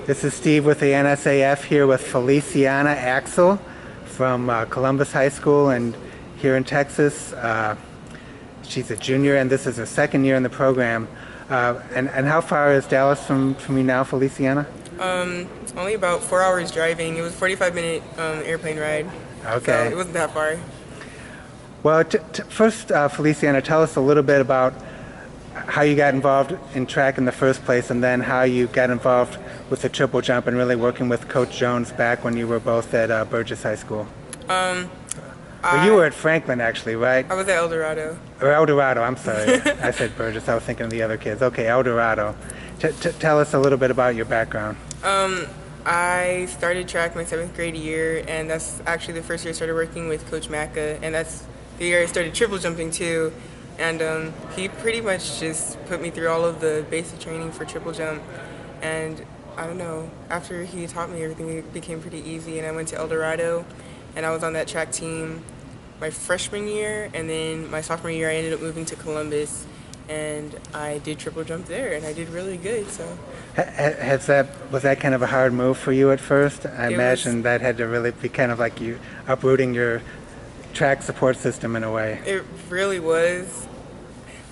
This is Steve with the NSAF here with Felicienne Axel from Columbus High School and here in Texas. She's a junior and this is her second year in the program. And how far is Dallas from you now, Felicienne? Only about 4 hours driving. It was a 45-minute airplane ride. Okay. So it wasn't that far. Well, first, Felicienne, tell us a little bit about how you got involved in track in the first place, and then how you got involved with the triple jump and really working with Coach Jones back when you were both at Burgess High School. You were at Franklin, actually, right? I was at El Dorado. Or El Dorado, I'm sorry. I said Burgess. I was thinking of the other kids. Okay, El Dorado. Tell us a little bit about your background. I started track my 7th grade year, and that's actually the first year I started working with Coach Macca, and that's the year I started triple jumping too. And he pretty much just put me through all of the basic training for triple jump. And I don't know, after he taught me, everything became pretty easy. And I went to El Dorado, and I was on that track team my freshman year. And then my sophomore year, I ended up moving to Columbus, and I did triple jump there, and I did really good. So, was that kind of a hard move for you at first? I imagine that had to really be kind of like you uprooting your track support system in a way. It really was.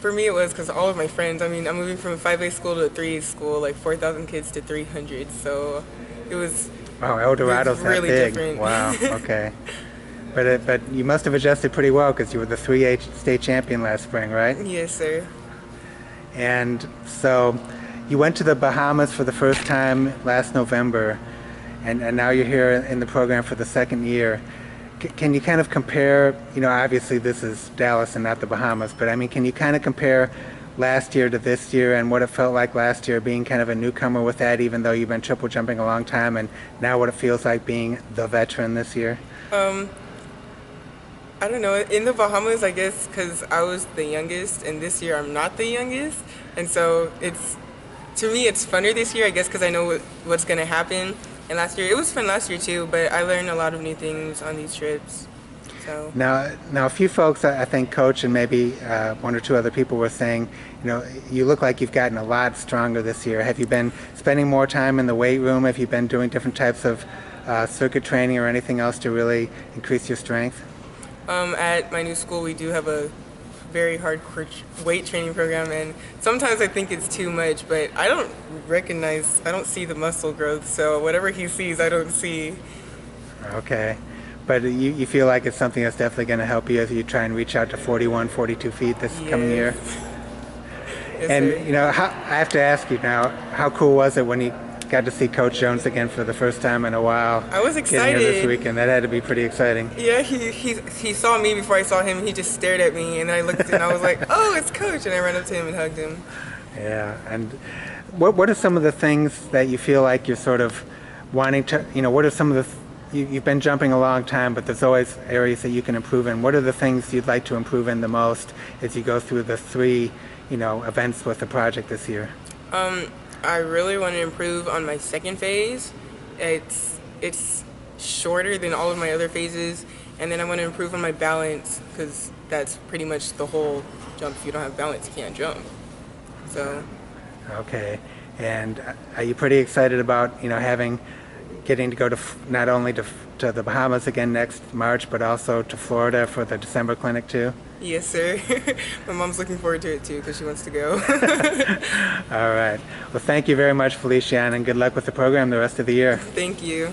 For me, it was because all of my friends, I mean, I'm moving from a 5A school to a 3A school, like 4,000 kids to 300, so it was. Wow, El Dorado's really that big. Different. Wow, okay. But you must have adjusted pretty well because you were the 3A state champion last spring, right? Yes, sir. And so you went to the Bahamas for the first time last November, and now you're here in the program for the second year. Can you kind of compare, obviously this is Dallas and not the Bahamas, but I mean, can you kind of compare last year to this year and what it felt like last year being kind of a newcomer with that, even though you've been triple jumping a long time, and now what it feels like being the veteran this year? I don't know. In the Bahamas, I guess, because I was the youngest, and this year I'm not the youngest, and so to me, it's funner this year, I guess, because I know what's going to happen. And last year, it was fun last year too, but I learned a lot of new things on these trips. So now a few folks, I think Coach and maybe one or two other people were saying, you look like you've gotten a lot stronger this year. Have you been spending more time in the weight room? Have you been doing different types of circuit training or anything else to really increase your strength? At my new school, we do have a very hardcore weight training program, and sometimes I think it's too much, but I don't see the muscle growth, so whatever he sees, I don't see. Okay. But you feel like it's something that's definitely going to help you as you try and reach out to 41, 42 feet this coming year? Yes, and, sir. I have to ask you now, how cool was it when you got to see Coach Jones again for the first time in a while? I was excited. Getting here this weekend. That had to be pretty exciting. Yeah, he saw me before I saw him. He just stared at me, and I looked and I was like, "Oh, it's Coach!" And I ran up to him and hugged him. Yeah, and what are some of the things that you feel like you're sort of wanting to? What are some of the you've been jumping a long time, but there's always areas that you can improve in. What are the things you'd like to improve in the most as you go through the three, events with the project this year? I really want to improve on my second phase. It's shorter than all of my other phases, and then I want to improve on my balance because that's pretty much the whole jump. If you don't have balance, you can't jump. So. Okay, and are you pretty excited about getting to go to not only to the Bahamas again next March, but also to Florida for the December clinic too? Yes, sir. My mom's looking forward to it too because she wants to go. All right. Well, thank you very much, Felicienne, and good luck with the program the rest of the year. Thank you.